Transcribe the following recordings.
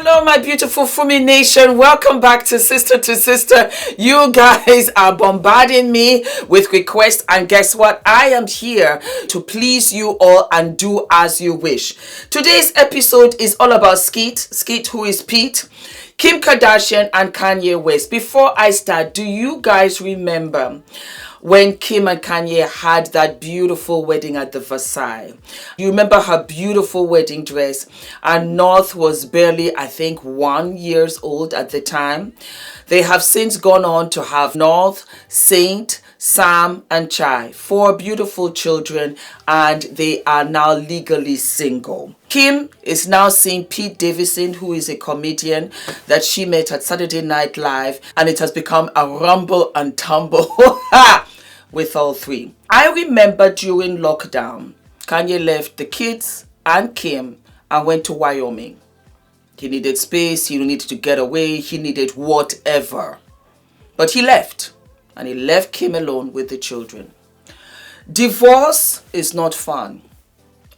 Hello, my beautiful Fumi Nation. Welcome back to Sister. You guys are bombarding me with requests, and guess what? I am here to please you all and do as you wish. Today's episode is all about Skeet, who is Pete, Kim Kardashian, and Kanye West. Before I start, do you guys remember when Kim and Kanye had that beautiful wedding at the Versailles? You remember her beautiful wedding dress, and North was barely, I think, 1 year old at the time. They have since gone on to have North, Saint, Sam, and Chai, 4 beautiful children, and they are now legally single. Kim is now seeing Pete Davidson, who is a comedian that she met at Saturday Night Live, and it has become a rumble and tumble with all three. I remember during lockdown, Kanye left the kids and Kim and went to Wyoming. He needed space, he needed to get away, he needed whatever. But he left, and he left Kim alone with the children. Divorce is not fun.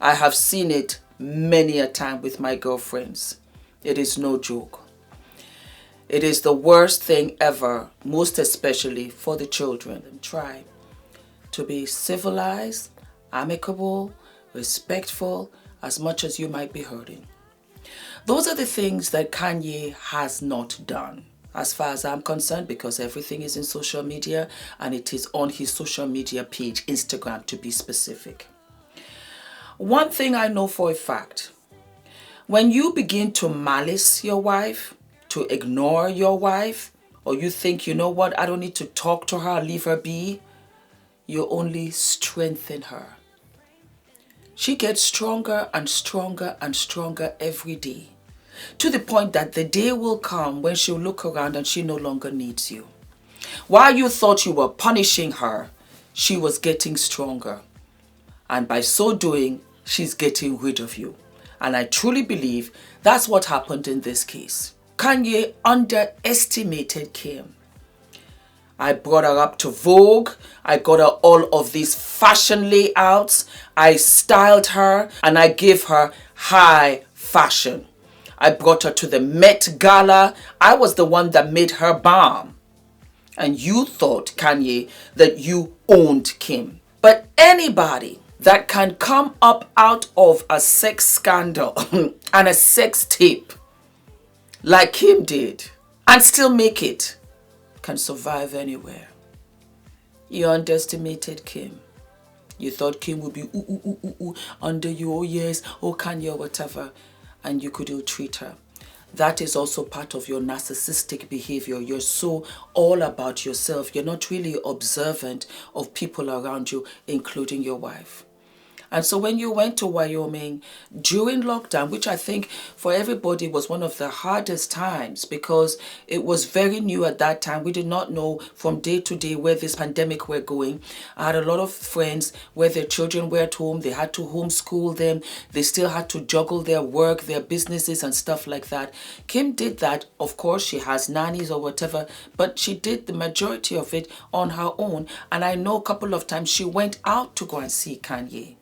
I have seen it many a time with my girlfriends. It is no joke. It is the worst thing ever, most especially for the children. Try to be civilized, amicable, respectful, as much as you might be hurting. Those are the things that Kanye has not done, as far as I'm concerned, because everything is in social media, and it is on his social media page, Instagram to be specific. One thing I know for a fact, when you begin to malice your wife, to ignore your wife, or you think, you know what, I don't need to talk to her, leave her be, you only strengthen her. She gets stronger and stronger and stronger every day, to the point that the day will come when she'll look around and she no longer needs you. While you thought you were punishing her, she was getting stronger. And by so doing, she's getting rid of you. And I truly believe that's what happened in this case. Kanye underestimated Kim. I brought her up to Vogue. I got her all of these fashion layouts. I styled her and I gave her high fashion. I brought her to the Met Gala. I was the one that made her bomb. And you thought, Kanye, that you owned Kim. But anybody that can come up out of a sex scandal and a sex tape like Kim did and still make it can survive anywhere. You underestimated Kim. You thought Kim would be under you, oh yes, oh Kanye, or whatever, and you could ill-treat her. That is also part of your narcissistic behavior. You're so all about yourself. You're not really observant of people around you, including your wife. And so when you went to Wyoming during lockdown, which I think for everybody was one of the hardest times because it was very new at that time. We did not know from day to day where this pandemic were going. I had a lot of friends where their children were at home. They had to homeschool them. They still had to juggle their work, their businesses and stuff like that. Kim did that. Of course, she has nannies or whatever, but she did the majority of it on her own. And I know a couple of times she went out to go and see Kanye.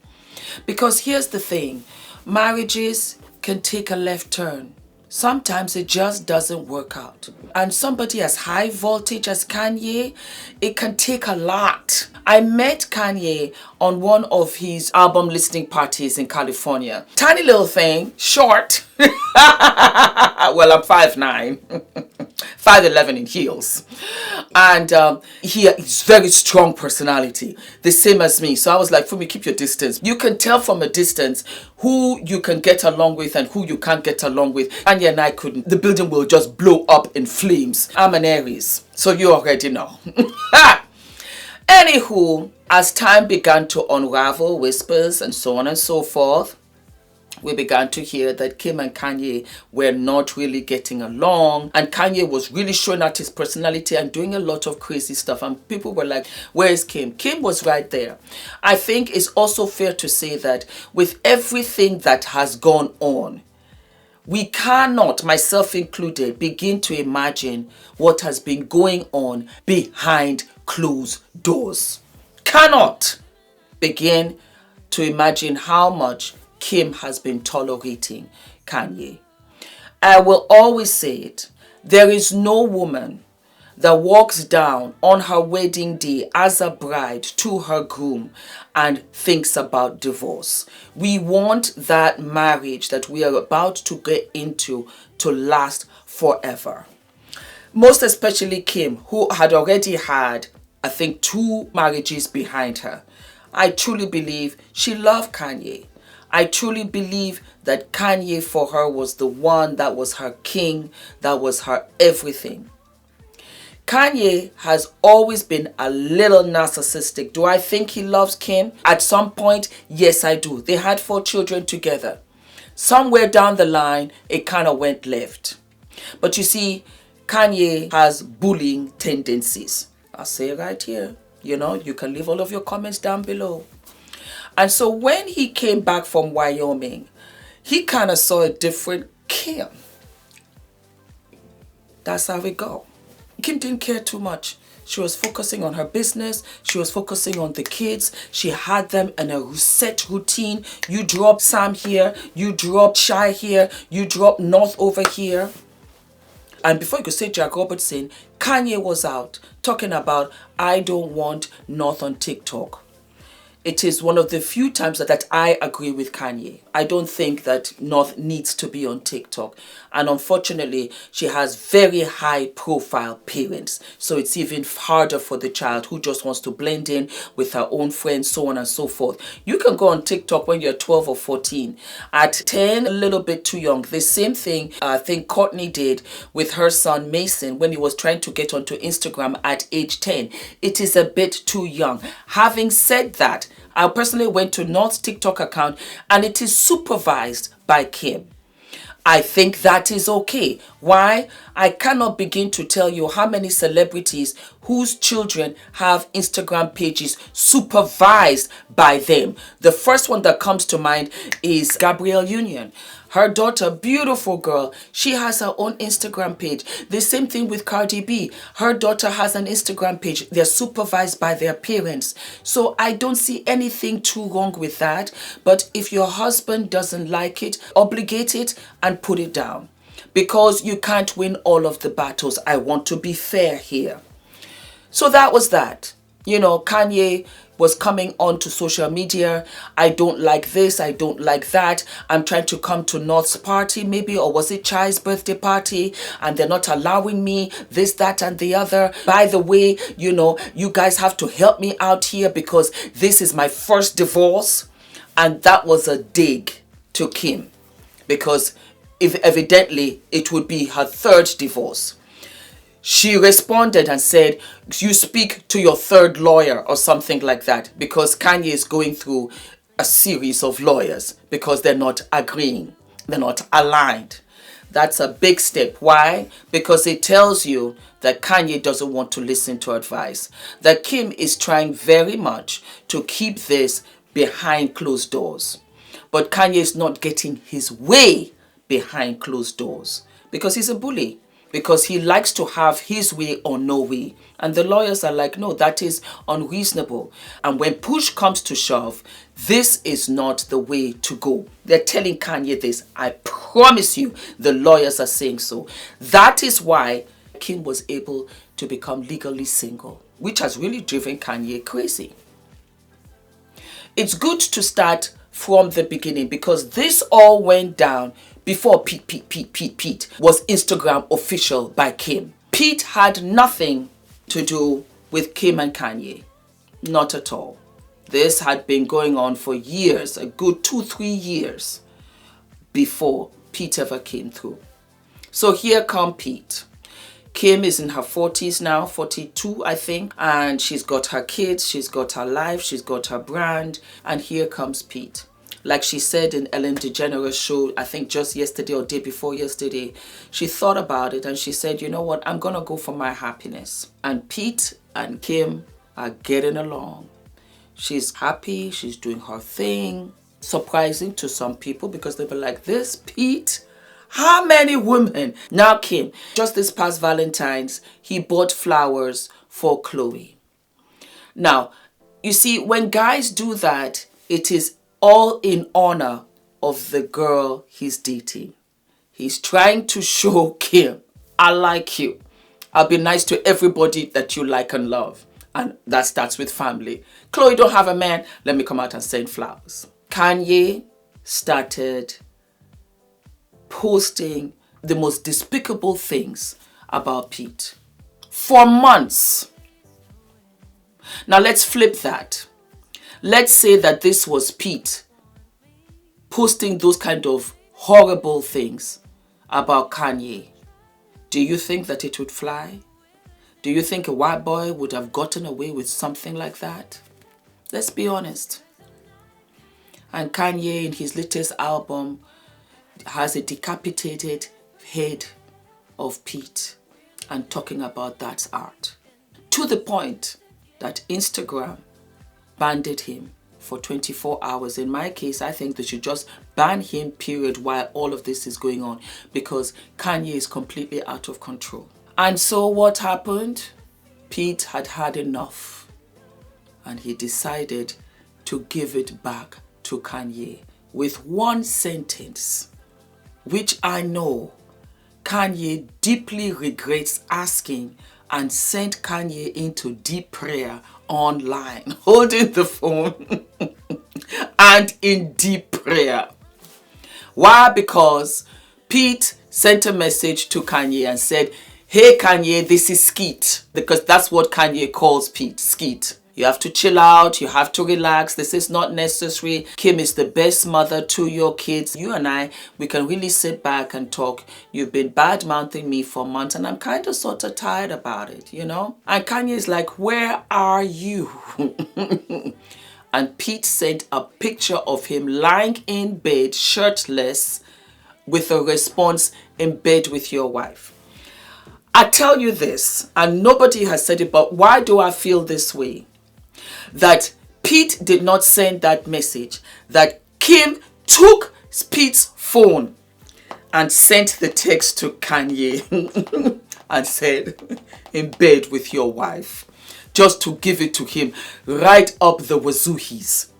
Because here's the thing, marriages can take a left turn. Sometimes it just doesn't work out. And somebody as high voltage as Kanye, it can take a lot. I met Kanye on one of his album listening parties in California. Tiny little thing, short. Well, I'm 5'9", 5'11" in heels. And he has very strong personality, the same as me. So I was like, Fumi, keep your distance. You can tell from a distance who you can get along with and who you can't get along with. Kanye and I couldn't. The building will just blow up in flames. I'm an Aries, so you already know. Anywho, as time began to unravel, whispers and so on and so forth, we began to hear that Kim and Kanye were not really getting along, and Kanye was really showing out his personality and doing a lot of crazy stuff, and people were like, where is Kim? Kim was right there. I think it's also fair to say that with everything that has gone on, we cannot, myself included, begin to imagine what has been going on behind closed doors. Cannot begin to imagine how much Kim has been tolerating Kanye. I will always say it. There is no woman that walks down on her wedding day as a bride to her groom and thinks about divorce. We want that marriage that we are about to get into to last forever. Most especially Kim, who had already had, I think, 2 marriages behind her. I truly believe she loved Kanye. I truly believe that Kanye for her was the one that was her king, that was her everything. Kanye has always been a little narcissistic. Do I think he loves Kim? At some point, yes, I do. They had 4 children together. Somewhere down the line, it kind of went left. But you see, Kanye has bullying tendencies. I'll say it right here. You know, you can leave all of your comments down below. And so when he came back from Wyoming, he kind of saw a different Kim. That's how it go. Kim didn't care too much. She was focusing on her business. She was focusing on the kids. She had them in a set routine. You drop Sam here. You drop Shy here. You drop North over here. And before you could say Jack Robertson, Kanye was out talking about, I don't want North on TikTok. It is one of the few times that I agree with Kanye. I don't think that North needs to be on TikTok. And unfortunately, she has very high profile parents. So it's even harder for the child who just wants to blend in with her own friends, so on and so forth. You can go on TikTok when you're 12 or 14. At 10, a little bit too young. The same thing I think Courtney did with her son Mason when he was trying to get onto Instagram at age 10. It is a bit too young. Having said that, I personally went to North's TikTok account and it is supervised by Kim. I think that is okay. Why? I cannot begin to tell you how many celebrities whose children have Instagram pages supervised by them. The first one that comes to mind is Gabrielle Union. Her daughter, beautiful girl, she has her own Instagram page. The same thing with Cardi B. Her daughter has an Instagram page. They're supervised by their parents. So I don't see anything too wrong with that. But if your husband doesn't like it, obligate it and put it down. Because you can't win all of the battles. I want to be fair here. So that was that. You know, Kanye was coming onto social media. I don't like this. I don't like that. I'm trying to come to North's party maybe, or was it Chai's birthday party? And they're not allowing me this, that, and the other. By the way, you know, you guys have to help me out here because this is my first divorce. And that was a dig to Kim because if evidently it would be her 3rd divorce. She responded and said, you speak to your 3rd lawyer or something like that, because Kanye is going through a series of lawyers because they're not agreeing. They're not aligned. That's a big step. Why? Because it tells you that Kanye doesn't want to listen to advice. That Kim is trying very much to keep this behind closed doors. But Kanye is not getting his way behind closed doors because he's a bully. Because he likes to have his way or no way. And the lawyers are like, no, that is unreasonable. And when push comes to shove, this is not the way to go. They're telling Kanye this. I promise you, the lawyers are saying so. That is why Kim was able to become legally single, which has really driven Kanye crazy. It's good to start from the beginning because this all went down before Pete was Instagram official by Kim. Pete had nothing to do with Kim and Kanye. Not at all. This had been going on for years, a good 2-3 years before Pete ever came through. So here come Pete. Kim is in her 40s now, 42 I think, and she's got her kids, she's got her life, she's got her brand, and here comes Pete. Like she said in Ellen DeGeneres' show, I think just yesterday or day before yesterday, she thought about it and she said, you know what, I'm going to go for my happiness. And Pete and Kim are getting along. She's happy, she's doing her thing. Surprising to some people because they were like, this Pete? How many women? Now Kim, just this past Valentine's, he bought flowers for Chloe. Now, you see, when guys do that, it is all in honor of the girl he's dating. He's trying to show Kim, I like you. I'll be nice to everybody that you like and love. And that starts with family. Chloe don't have a man. Let me come out and send flowers. Kanye started posting the most despicable things about Pete for months. Now let's flip that. Let's say that this was Pete posting those kind of horrible things about Kanye. Do you think that it would fly? Do you think a white boy would have gotten away with something like that? Let's be honest. And Kanye in his latest album has a decapitated head of Pete and talking about that's art. To the point that Instagram banned him for 24 hours. In my case, I think they should just ban him, period, while all of this is going on, because Kanye is completely out of control. And so what happened? Pete had had enough and he decided to give it back to Kanye with one sentence, which I know Kanye deeply regrets asking, and sent Kanye into deep prayer online, holding the phone and in deep prayer. Why? Because Pete sent a message to Kanye and said, hey Kanye, this is Skeet, because that's what Kanye calls Pete, Skeet. You have to chill out, you have to relax, this is not necessary. Kim is the best mother to your kids. You and I, we can really sit back and talk. You've been bad-mouthing me for months and I'm kind of sort of tired about it, you know? And Kanye is like, where are you? And Pete sent a picture of him lying in bed, shirtless, with a response, in bed with your wife. I tell you this, and nobody has said it, but why do I feel this way? That Pete did not send that message, that Kim took Pete's phone and sent the text to Kanye and said, in bed with your wife, just to give it to him right up the wazoohies.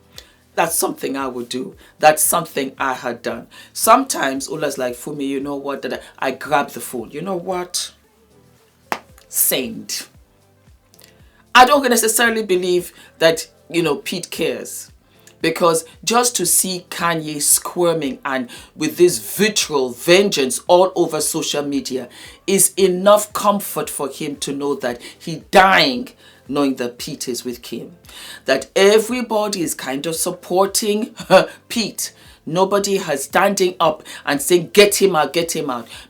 That's something I would do. That's something I had done. Sometimes Ola's like, Fumi, you know what? That I grab the phone. You know what? Send. I don't necessarily believe that, you know, Pete cares, because just to see Kanye squirming and with this vitriol vengeance all over social media is enough comfort for him to know that he's dying knowing that Pete is with Kim, that everybody is kind of supporting Pete. Nobody has standing up and saying, get him out,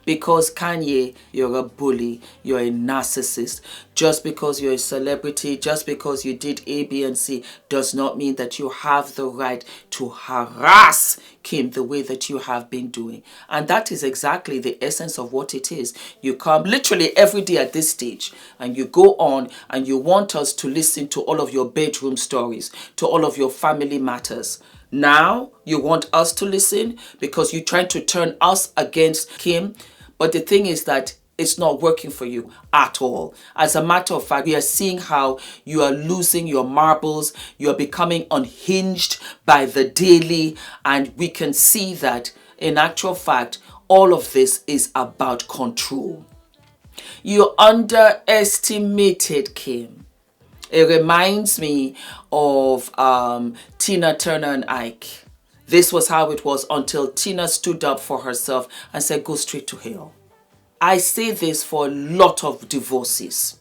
because Kanye, you're a bully, you're a narcissist. Just because you're a celebrity, just because you did A, B, and C, does not mean that you have the right to harass Kim the way that you have been doing. And that is exactly the essence of what it is. You come literally every day at this stage and you go on and you want us to listen to all of your bedroom stories, to all of your family matters. Now you want us to listen because you're trying to turn us against Kim. But the thing is that it's not working for you at all. As a matter of fact, we are seeing how you are losing your marbles. You are becoming unhinged by the daily. And we can see that in actual fact, all of this is about control. You underestimated Kim. It reminds me of Tina Turner and Ike. This was how it was until Tina stood up for herself and said, go straight to hell. I say this for a lot of divorces.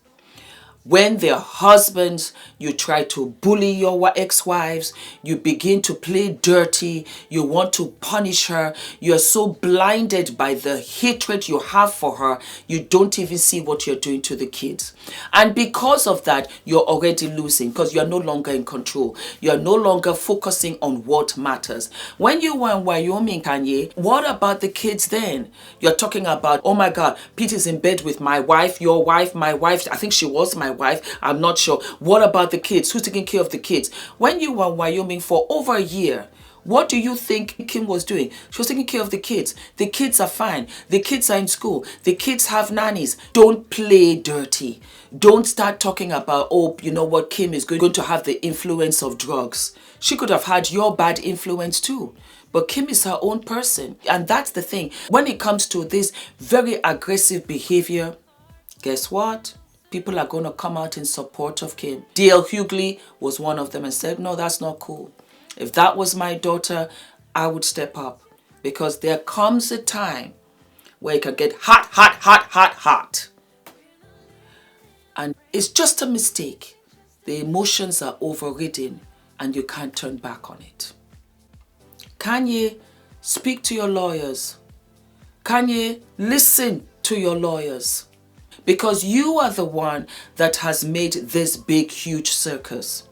When their husbands, you try to bully your ex-wives, you begin to play dirty, you want to punish her, you're so blinded by the hatred you have for her, you don't even see what you're doing to the kids. And because of that, you're already losing because you're no longer in control. You're no longer focusing on what matters. When you were in Wyoming, Kanye, what about the kids then? You're talking about, oh my God, Pete is in bed with my wife, your wife, my wife, I think she was my my wife. I'm not sure. What about the kids? Who's taking care of the kids? When you were in Wyoming for over a year, what do you think Kim was doing? She was taking care of the kids. The kids are fine. The kids are in school. The kids have nannies. Don't play dirty. Don't start talking about, oh, you know what, Kim is going to have the influence of drugs. She could have had your bad influence too. But Kim is her own person. And that's the thing. When it comes to this very aggressive behavior, guess what? People are going to come out in support of Kim. D.L. Hughley was one of them and said, no, that's not cool. If that was my daughter, I would step up. Because there comes a time where it can get hot, hot, hot, hot, hot. And it's just a mistake. The emotions are overridden and you can't turn back on it. Kanye, speak to your lawyers. Kanye, listen to your lawyers. Because you are the one that has made this big, huge circus.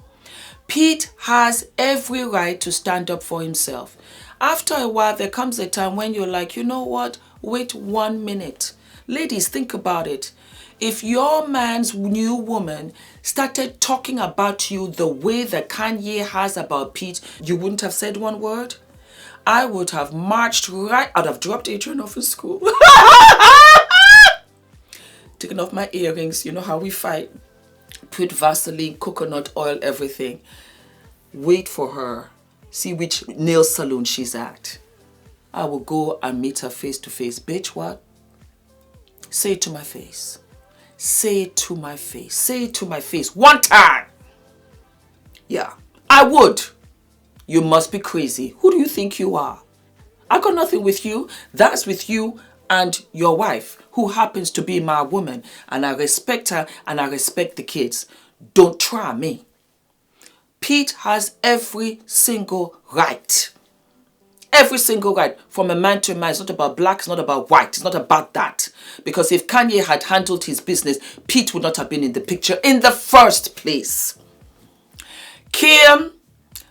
Pete has every right to stand up for himself. After a while, there comes a time when you're like, you know what? Wait 1 minute. Ladies, think about it. If your man's new woman started talking about you the way that Kanye has about Pete, you wouldn't have said one word? I would have marched right out. I'd have dropped Adrian off in school. Taken off my earrings. You know how we fight. Put Vaseline, coconut oil, everything. Wait for her. See which nail salon she's at. I will go and meet her face to face. Bitch, what? Say it to my face. Say it to my face. Say it to my face. One time. Yeah, I would. You must be crazy. Who do you think you are? I got nothing with you. That's with you and your wife, who happens to be my woman. And I respect her and I respect the kids. Don't try me. Pete has every single right. Every single right. From a man to a man. It's not about black. It's not about white. It's not about that. Because if Kanye had handled his business, Pete would not have been in the picture in the first place. Kim,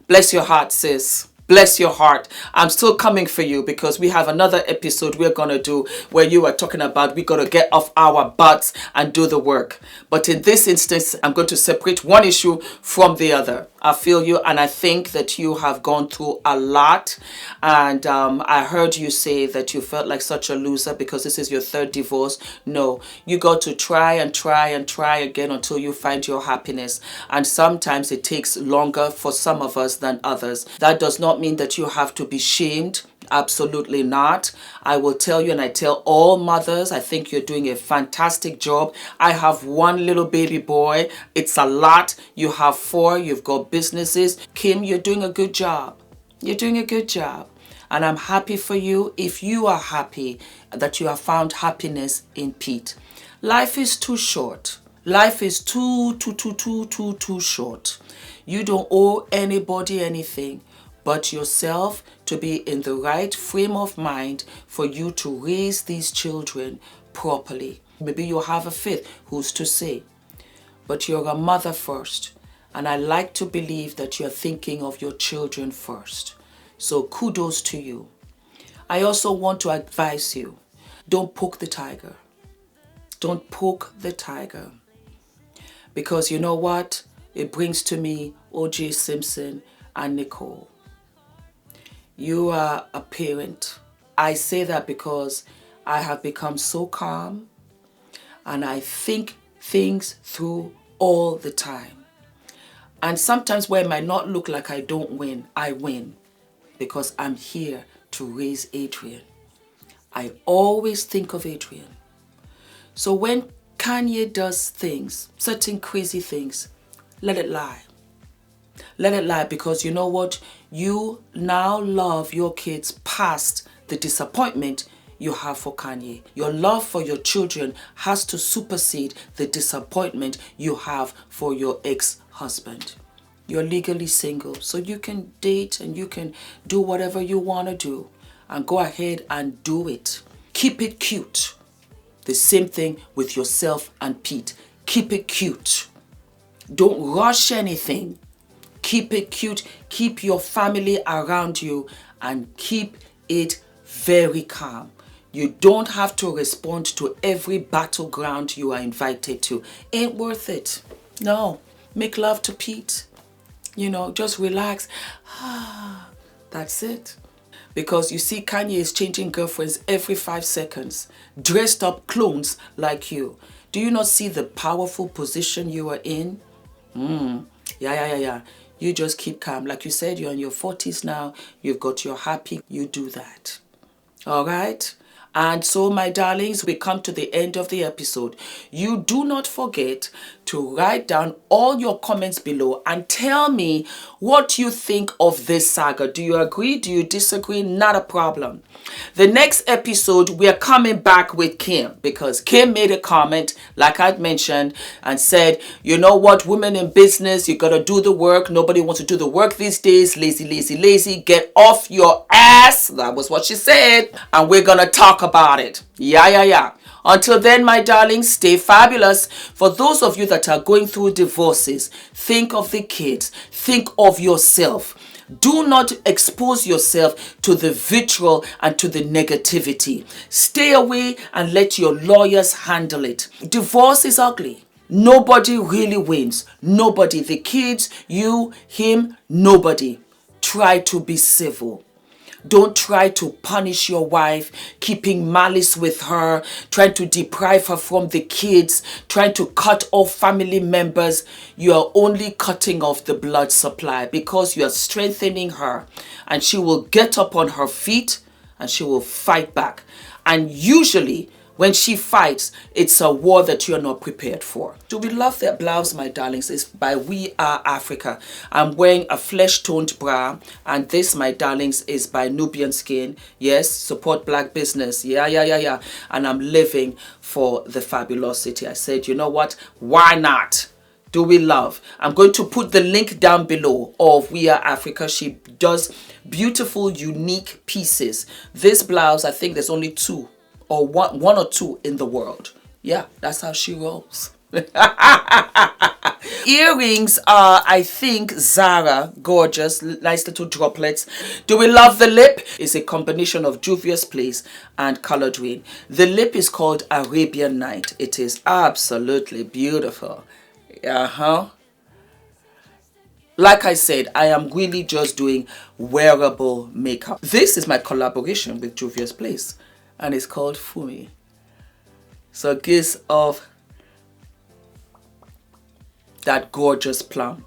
bless your heart, sis. Bless your heart. I'm still coming for you because we have another episode we're going to do where you are talking about we got to get off our butts and do the work. But in this instance, I'm going to separate one issue from the other. I feel you and I think that you have gone through a lot. And I heard you say that you felt like such a loser because this is your third divorce. No, you got to try and try and try again until you find your happiness. And sometimes it takes longer for some of us than others. That does not mean that you have to be shamed. Absolutely not. I will tell you, and I tell all mothers, I think you're doing a fantastic job. I have one little baby boy. It's a lot. You have 4. You've got businesses. Kim, you're doing a good job. You're doing a good job. And I'm happy for you if you are happy that you have found happiness in Pete. Life is too short. Life is too short. You don't owe anybody anything but yourself to be in the right frame of mind for you to raise these children properly. Maybe you have a 5th, who's to say? But you're a mother first. And I like to believe that you're thinking of your children first. So kudos to you. I also want to advise you, don't poke the tiger. Don't poke the tiger. Because you know what? It brings to me O.J. Simpson and Nicole. You are a parent. I say that because I have become so calm and I think things through all the time. And sometimes where it might not look like I don't win, I win because I'm here to raise Adrian. I always think of Adrian. So when Kanye does things, certain crazy things, let it lie. Let it lie because you know what? You now love your kids past the disappointment you have for Kanye. Your love for your children has to supersede the disappointment you have for your ex-husband. You're legally single, so you can date and you can do whatever you want to do. And go ahead and do it. Keep it cute. The same thing with yourself and Pete. Keep it cute. Don't rush anything. Keep it cute. Keep your family around you and keep it very calm. You don't have to respond to every battleground you are invited to. Ain't worth it. No. Make love to Pete. You know, just relax. That's it. Because you see, Kanye is changing girlfriends every 5 seconds. Dressed up clones like you. Do you not see the powerful position you are in? Yeah. You just keep calm. Like you said, you're in your 40s now. You've got your happy. You do that. All right? And so, my darlings, we come to the end of the episode. You do not forget to write down all your comments below and tell me what you think of this saga. Do you agree? Do you disagree? Not a problem. The next episode, we are coming back with Kim, because Kim made a comment, like I'd mentioned, and said, you know what, women in business, you got to do the work. Nobody wants to do the work these days. Lazy. Get off your ass. That was what she said. And we're going to talk about it. Yeah. Until then, my darlings, stay fabulous. For those of you that are going through divorces, think of the kids. Think of yourself. Do not expose yourself to the vitriol and to the negativity. Stay away and let your lawyers handle it. Divorce is ugly. Nobody really wins. Nobody. The kids, you, him, nobody. Try to be civil. Don't try to punish your wife, keeping malice with her, trying to deprive her from the kids, trying to cut off family members. You are only cutting off the blood supply, because you are strengthening her, and she will get up on her feet and she will fight back. And usually when she fights, it's a war that you're not prepared for. Do we love that blouse, my darlings? It's by We Are Africa. I'm wearing a flesh-toned bra, and this, my darlings, is by Nubian Skin. Yes, support black business. Yeah. And I'm living for the fabulosity. I said, you know what? Why not? Do we love? I'm going to put the link down below of We Are Africa. She does beautiful, unique pieces. This blouse, I think there's only two, or one or two in the world. Yeah, that's how she rolls. Earrings are, I think, Zara. Gorgeous, nice little droplets. Do we love the lip? It's a combination of Juvia's Place and Colored Rain. The lip is called Arabian Night. It is absolutely beautiful. Like I said, I am really just doing wearable makeup. This is my collaboration with Juvia's Place, and it's called Fumi. So it gives off that gorgeous plum.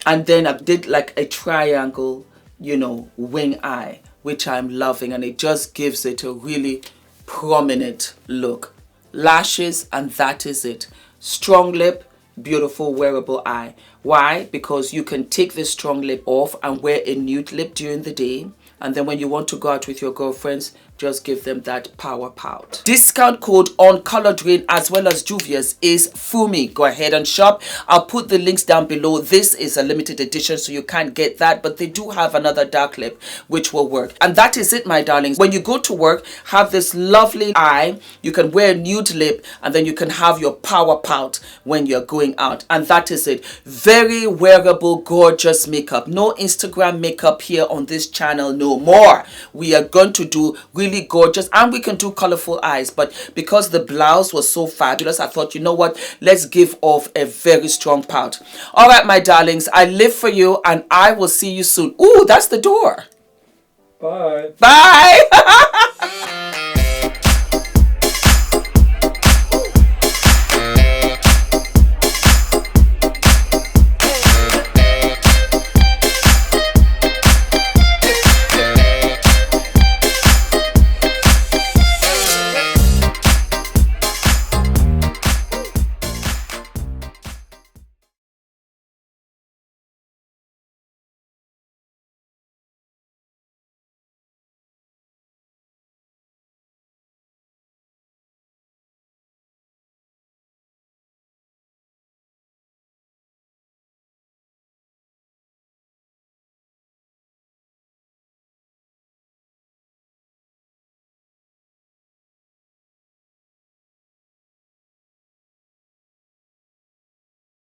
And then I did like a triangle, you know, wing eye, which I'm loving, and it just gives it a really prominent look. Lashes, and that is it. Strong lip, beautiful wearable eye. Why? Because you can take this strong lip off and wear a nude lip during the day, and then when you want to go out with your girlfriends, just give them that power pout. Discount code on Colored Rain as well as Juvia's is Fumi. Go ahead and shop. I'll put the links down below. This is a limited edition, so you can't get that, but they do have another dark lip which will work. And that is it, my darlings. When you go to work, have this lovely eye. You can wear a nude lip, and then you can have your power pout when you're going out. And that is it. Very wearable, gorgeous makeup. No Instagram makeup here on this channel no more. We are going to do really gorgeous, and we can do colorful eyes, but because the blouse was so fabulous, I thought, you know what, let's give off a very strong pout. All right, my darlings, I live for you, and I will see you soon. Ooh, that's the door. Bye. Bye.